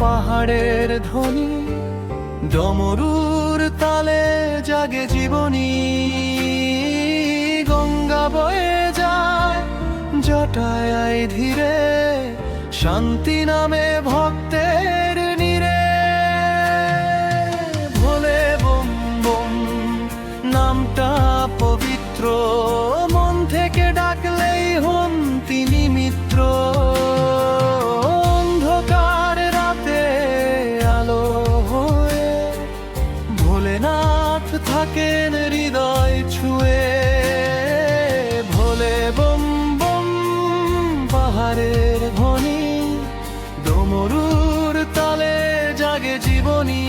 পাহাড়ের ধ্বনি, ডমরুর তালে জাগে জীবনী। গঙ্গা বয়ে যায় জটায় ধীরে, শান্তি নামে ভক্তের নীরে। ভোলে বম বম নামটা পবিত্র, মন থেকে ডাকলেই হন তিনি মিত্র। অন্ধকার রাতে আলো হয়ে ভোলেনাথ থাকেন হৃদয় ছুঁয়ে। ভোলে বম বম পাহাড়ের ধ্বনি, ডমরুর তালে জাগে জীবনী।